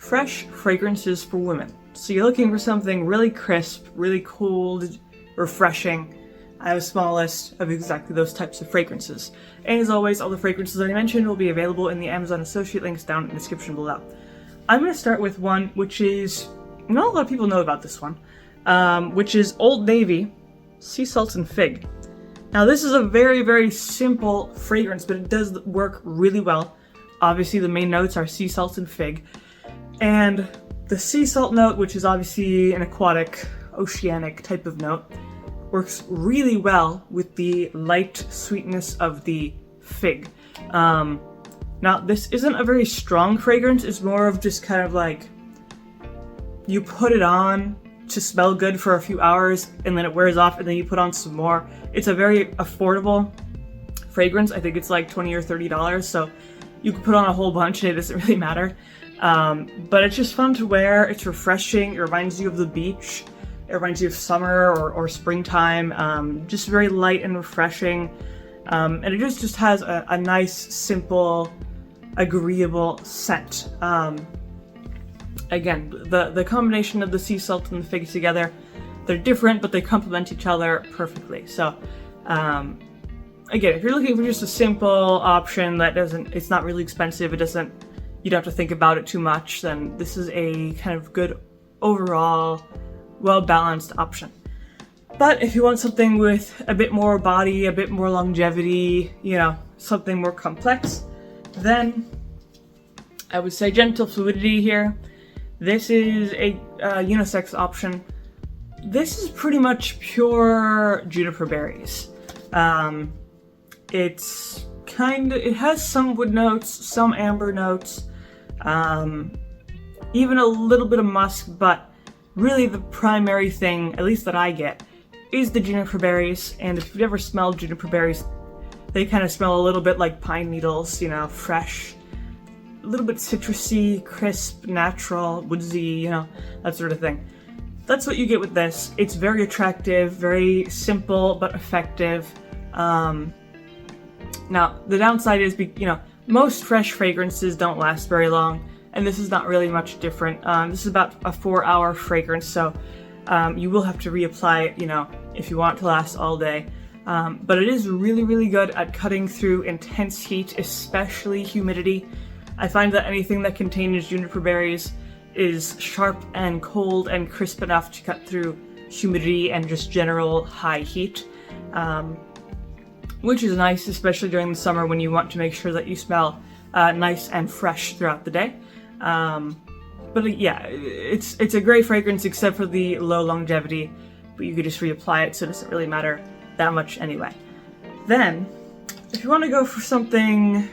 fresh fragrances for women. So you're looking for something really crisp, really cold, refreshing. I have a small list of exactly those types of fragrances. And as always, all the fragrances that I mentioned will be available in the Amazon associate links down in the description below. I'm going to start with one which is, not a lot of people know about this one, which is Old Navy Sea Salt and Fig. Now this is a very, very simple fragrance, but it does work really well. Obviously the main notes are sea salt and fig. And the sea salt note, which is obviously an aquatic, oceanic type of note, works really well with the light sweetness of the fig. Now this isn't a very strong fragrance, it's more of just kind of like, you put it on to smell good for a few hours and then it wears off and then you put on some more. It's a very affordable fragrance. I think it's like $20 or $30, so you can put on a whole bunch and it doesn't really matter. But it's just fun to wear, it's refreshing, it reminds you of the beach, it reminds you of summer or springtime, just very light and refreshing. And it just has a nice, simple, agreeable scent. Again, the combination of the sea salt and the fig together, they're different, but they complement each other perfectly. So, again, if you're looking for just a simple option that it's not really expensive, you don't have to think about it too much, then this is a kind of good overall, well-balanced option. But if you want something with a bit more body, a bit more longevity, something more complex, then I would say Gentle Fluidity here. This is a unisex option. This is pretty much pure juniper berries. It has some wood notes, some amber notes, even a little bit of musk, but really the primary thing, at least that I get, is the juniper berries. And if you've ever smelled juniper berries, they kind of smell a little bit like pine needles, fresh, a little bit citrusy, crisp, natural, woodsy, that sort of thing. That's what you get with this. It's very attractive, very simple, but effective. Now, the downside is, most fresh fragrances don't last very long, and this is not really much different. This is about a 4-hour fragrance, so you will have to reapply it, if you want it to last all day. But it is really, really good at cutting through intense heat, especially humidity. I find that anything that contains juniper berries is sharp and cold and crisp enough to cut through humidity and just general high heat, which is nice, especially during the summer when you want to make sure that you smell nice and fresh throughout the day. But yeah, it's a great fragrance except for the low longevity, but you could just reapply it, so it doesn't really matter that much anyway. Then, if you want to go for something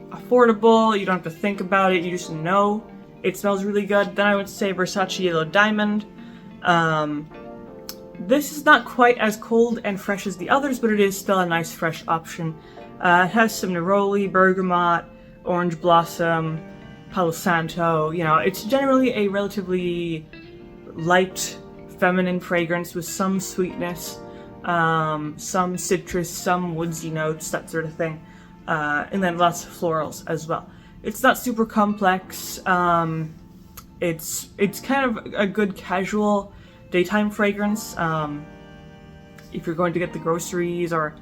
affordable, you don't have to think about it, you just know it smells really good, then I would say Versace Yellow Diamond. This is not quite as cold and fresh as the others, but it is still a nice fresh option. It has some neroli, bergamot, orange blossom, Palo Santo. It's generally a relatively light, feminine fragrance with some sweetness, some citrus, some woodsy notes, that sort of thing. And then lots of florals as well. It's not super complex. It's kind of a good casual daytime fragrance. If you're going to get the groceries or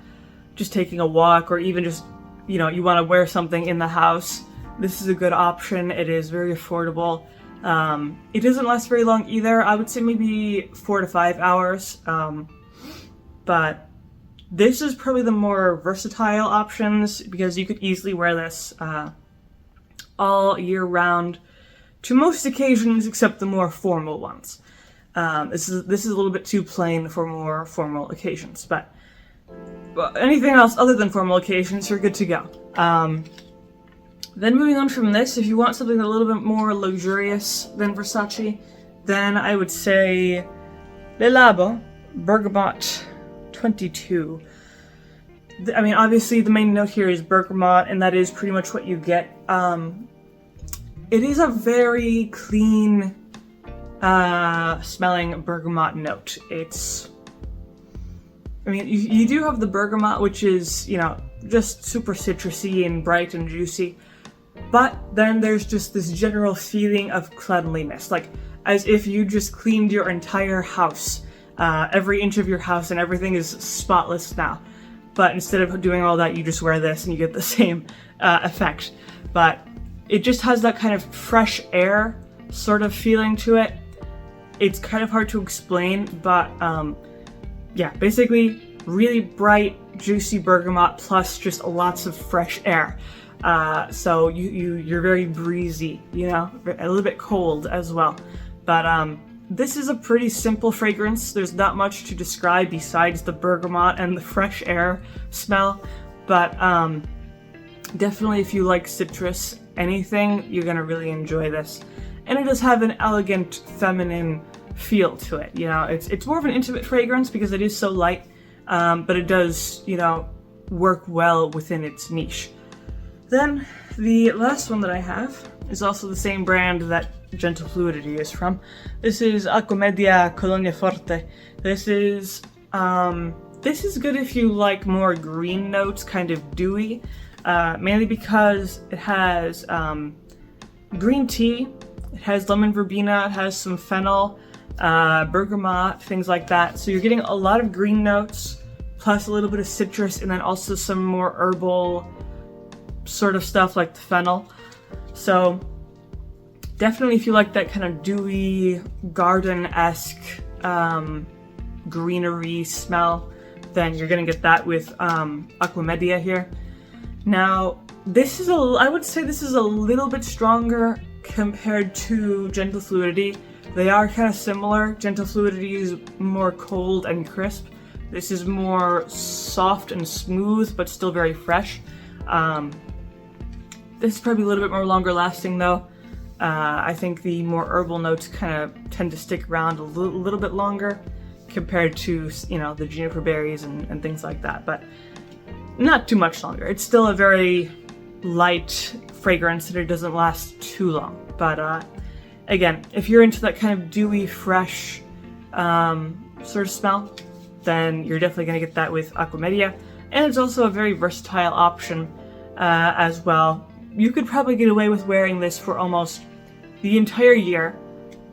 just taking a walk, or even just, you want to wear something in the house, this is a good option. It is very affordable. It doesn't last very long either. I would say maybe 4 to 5 hours. But this is probably the more versatile options because you could easily wear this all year round to most occasions except the more formal ones. This is a little bit too plain for more formal occasions, but anything else other than formal occasions, you're good to go. Then moving on from this, if you want something a little bit more luxurious than Versace, then I would say Le Labo Bergamot 22. I mean, obviously the main note here is bergamot, and that is pretty much what you get. It is a very clean smelling bergamot note. You do have the bergamot, which is, just super citrusy and bright and juicy, but then there's just this general feeling of cleanliness, like as if you just cleaned your entire house, every inch of your house, and everything is spotless now. But instead of doing all that, you just wear this and you get the same effect. But it just has that kind of fresh air sort of feeling to it. It's kind of hard to explain, but yeah, basically really bright, juicy bergamot plus just lots of fresh air. So you're very breezy, you know, a little bit cold as well. But this is a pretty simple fragrance. There's not much to describe besides the bergamot and the fresh air smell. But definitely if you like citrus, anything, you're gonna really enjoy this. And it does have an elegant, feminine feel to it. You know, it's more of an intimate fragrance because it is so light, but it does, you know, work well within its niche. Then the last one that I have is also the same brand that Gentle Fluidity is from. This is Acquamedia Colonia Forte. This is good if you like more green notes, kind of dewy, mainly because it has green tea, it has lemon verbena, it has some fennel, bergamot, things like that. So you're getting a lot of green notes, plus a little bit of citrus, and then also some more herbal sort of stuff like the fennel. So definitely if you like that kind of dewy, garden-esque, greenery smell, then you're gonna get that with Acquamedia here. Now, I would say this is a little bit stronger compared to Gentle Fluidity. They are kind of similar. Gentle Fluidity is more cold and crisp. This is more soft and smooth, but still very fresh. This is probably a little bit more longer lasting though. I think the more herbal notes kind of tend to stick around a little bit longer compared to, you know, the juniper berries and things like that, but not too much longer. It's still a very light fragrance and it doesn't last too long. But again, if you're into that kind of dewy, fresh sort of smell, then you're definitely going to get that with Acquamedia. And it's also a very versatile option as well. You could probably get away with wearing this for almost the entire year,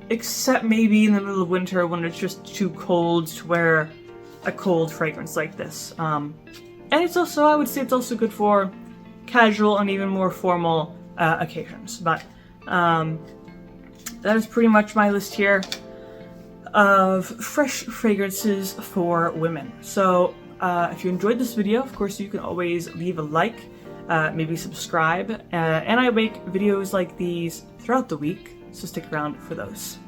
except maybe in the middle of winter when it's just too cold to wear a cold fragrance like this. And it's also, I would say it's also good for casual and even more formal occasions. But that is pretty much my list here of fresh fragrances for women. So if you enjoyed this video, of course you can always leave a like, maybe subscribe, and I make videos like these throughout the week, so stick around for those.